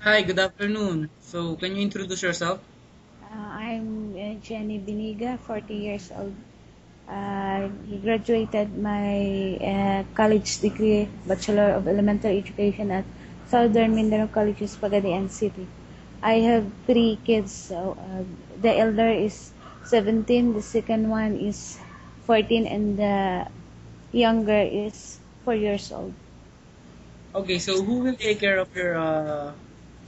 Hi, good afternoon. So, can you introduce yourself? I'm Jenny Biniga, 40 years old. Graduated my college degree, Bachelor of Elementary Education at Southern Mindanao Colleges, Pagadian City. I have three kids. The elder is 17, the second one is 14, and the younger is 4 years old. Okay, so who will take care of your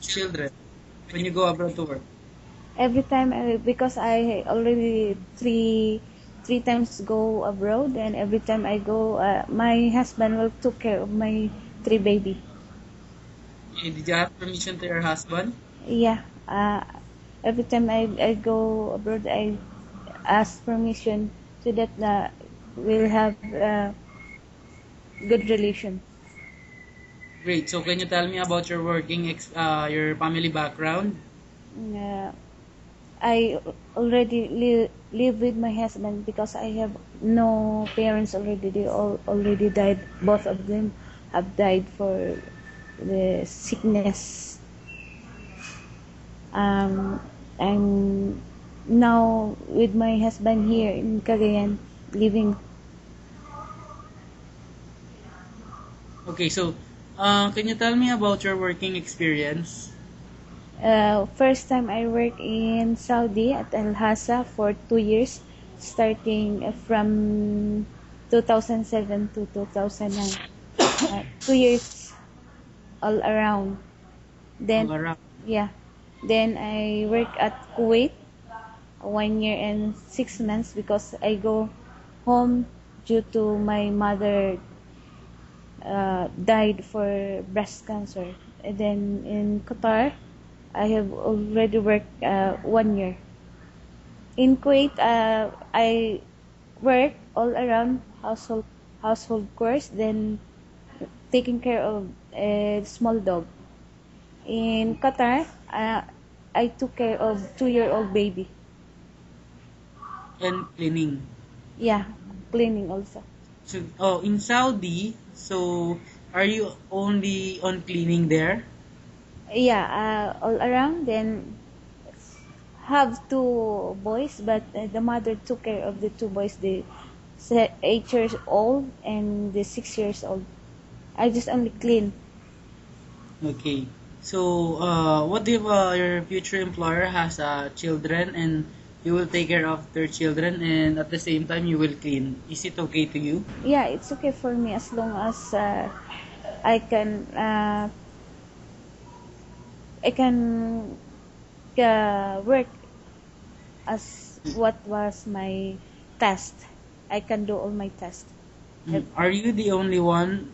children when you go abroad to work? Every time because I already three times go abroad, and every time I go, my husband will take care of my three baby. Did you have permission to your husband? Yeah, every time I go abroad, I ask permission so that we'll have good relation. Great. So, can you tell me about your your family background? uh, I already live with my husband because I have no parents already. They all already died. Both of them have died for the sickness. Um, I'm now with my husband here in Cagayan, living. Okay, so can you tell me about your working experience? First time I work in Saudi at Al Hassa for 2 years, starting from 2007 to 2009. 2 years all around. Then, All around. yeah. Then I work at Kuwait 1 year and 6 months because I go home due to my mother died for breast cancer. And then in Qatar, I have already worked 1 year. In Kuwait, I work all around household chores, then taking care of a small dog. In Qatar, I took care of 2-year-old baby. And cleaning. Yeah, cleaning also. So, oh, in Saudi, so are you only on cleaning there? Yeah, all around. Then have two boys, but the mother took care of the two boys. The 8 years old and the 6 years old. I just only clean. Okay. So, what if your future employer has children and you will take care of their children and at the same time you will clean? Is it okay to you? Yeah, it's okay for me as long as I can uh, I can work as what was my task. I can do all my tasks. Are you the only one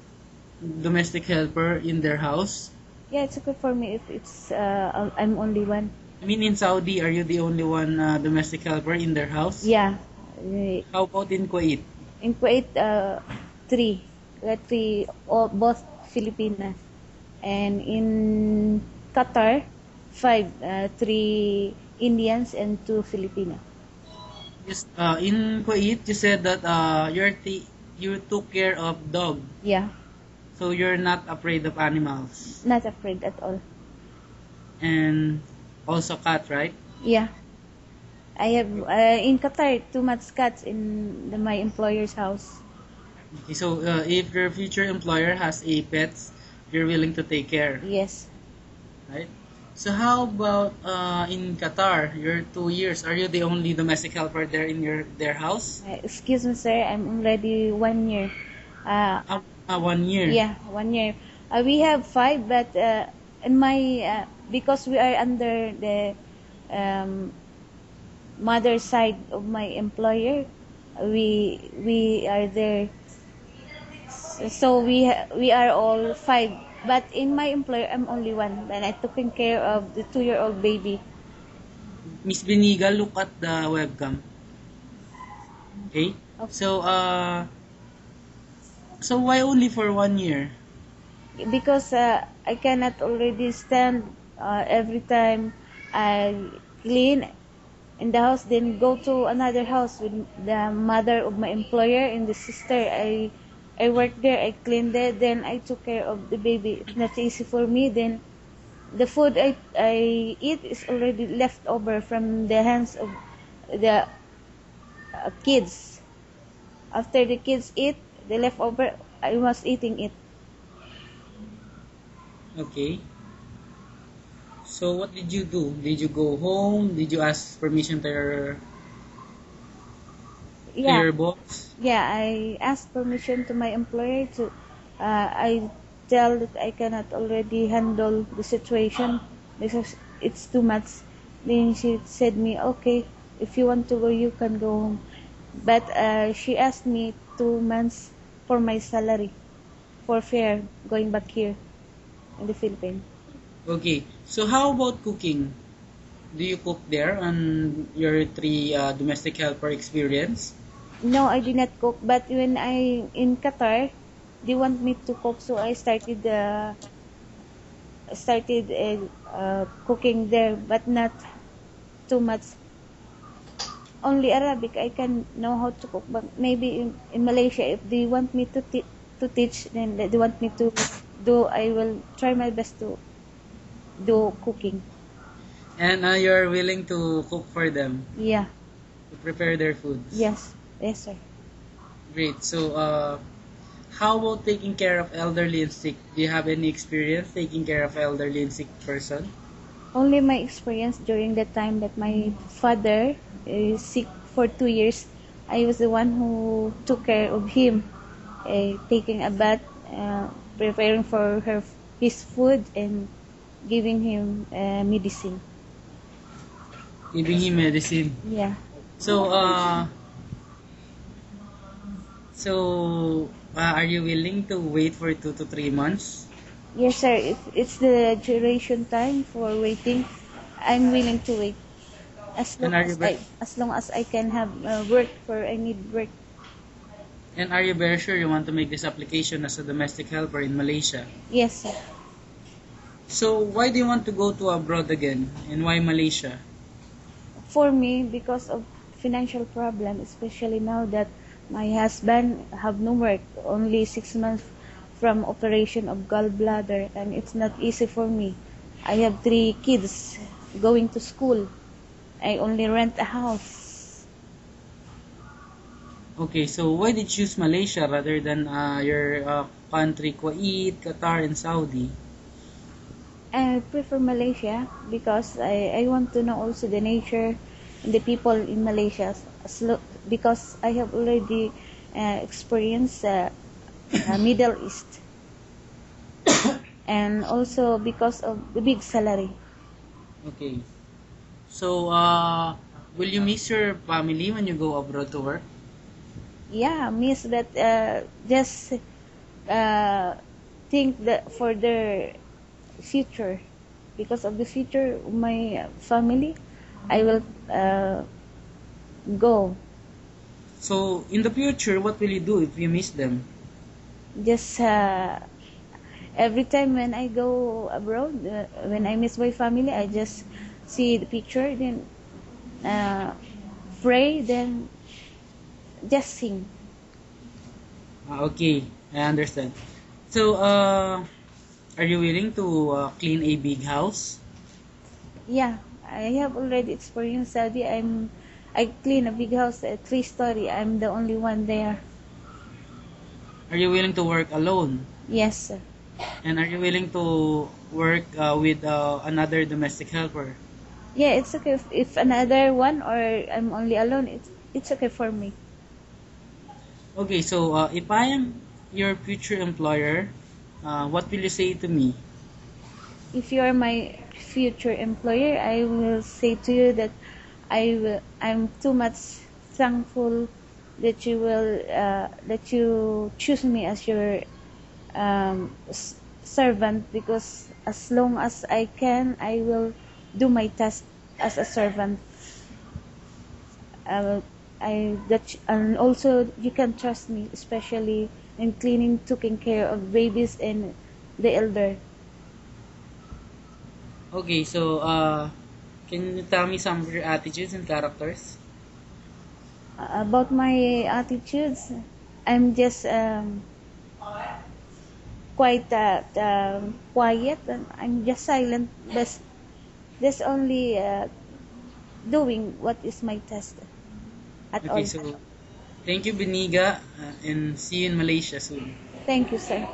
domestic helper in their house? Yeah, it's okay for me if it's I'm only one. I mean, in Saudi, are you the only one domestic helper in their house? Yeah, uh, How about in Kuwait? in Kuwait, three, three, all, both Filipinas, and in Qatar, five, three Indians and two Filipino. Yes, in Kuwait, you said that you took care of dog, Yeah, so you're not afraid of animals. not afraid at all. And also cat, right? Yeah, I have in Qatar too much cats in my employer's house. Okay, so if your future employer has a pets, you're willing to take care, Yes. right? So how about in Qatar? You're 2 years. Are you the only domestic helper there in their house? Excuse me, sir. I'm already 1 year. Uh, 1 year. yeah, 1 year. We have five, but in my because we are under the um, mother side of my employer, we are there. So we are all five. But in my employer, I'm only one, and I'm taking care of the 2-year-old baby. Miss Beniga, look at the webcam. Okay. Okay. So why only for 1 year? Because I cannot already stand every time I clean in the house, then go to another house with the mother of my employer and the sister. I work there, I clean there, then I took care of the baby. It's not easy for me. Then the food I eat is already left over from the hands of the kids. After the kids eat, the leftover, I was eating it. Okay. So what did you do? Did you go home? Did you ask permission to Yeah, your boss? yeah. I asked permission to my employer to. I tell that I cannot already handle the situation because it's too much. Then she said me, okay, if you want to go, you can go home. But she asked me 2 months for my salary for fare going back here in the Philippines. Okay. So how about cooking? Do you cook there on your three domestic helper experience? No, I did not cook. But when I in Qatar, they want me to cook, so I started cooking there, but not too much. Only Arabic I can know how to cook. But maybe in Malaysia, if they want me to teach, then they want me to do. I will try my best to do cooking. And you're willing to cook for them, Yeah. to prepare their foods. Yes. Yes, sir. Great. So, how about taking care of elderly and sick? Do you have any experience taking care of elderly and sick person? Only my experience during the time that my father is sick for 2 years. I was the one who took care of him, taking a bath, preparing for his food, and giving him medicine. Giving him medicine. Yeah. So, are you willing to wait for 2 to 3 months? Yes, sir. If it's the duration time for waiting, I'm willing to wait And are you as long as I can have work for I need work. very sure you want to make this application as a domestic helper in Malaysia? Yes, sir. So, why do you want to go to abroad again? And why Malaysia? For me, because of financial problem, especially now that my husband have no work, only 6 months from operation of gallbladder, and it's not easy for me. I have 3 kids going to school. I only rent a house. Okay, so why did you choose Malaysia rather than your country, Kuwait, Qatar, and Saudi? I prefer Malaysia because I want to know also the nature and the people in Malaysia. Because I have already experienced Middle East, and also because of the big salary. Okay. So, will you miss your family when you go abroad to work? Yeah, miss, but just think that for their future, because of the future of my family, I will go. So, in the future, what will you do if you miss them? Just every time when I go abroad, when I miss my family, I just see the picture, then pray, then just sing. Okay, I understand. So, are you willing to clean a big house? Yeah, I have already experienced Saudi. I clean a big house, a 3-story. I'm the only one there. Are you willing to work alone? Yes, sir. And are you willing to work with another domestic helper? Yeah, it's okay if another one or I'm only alone. It's okay for me. Okay, so if I am your future employer, what will you say to me? If you are my future employer, I will say to you that I'm too much thankful that you choose me as your servant, because as long as I can, I will do my task as a servant. And also you can trust me, especially in cleaning, taking care of babies and the elder. Okay, so can you tell me some of your attitudes and characters? About my attitudes, I'm just quite quiet, and I'm just silent, but just only doing what is my test at all Okay, time. so thank you, Beniga, and see you in Malaysia soon. Thank you, sir.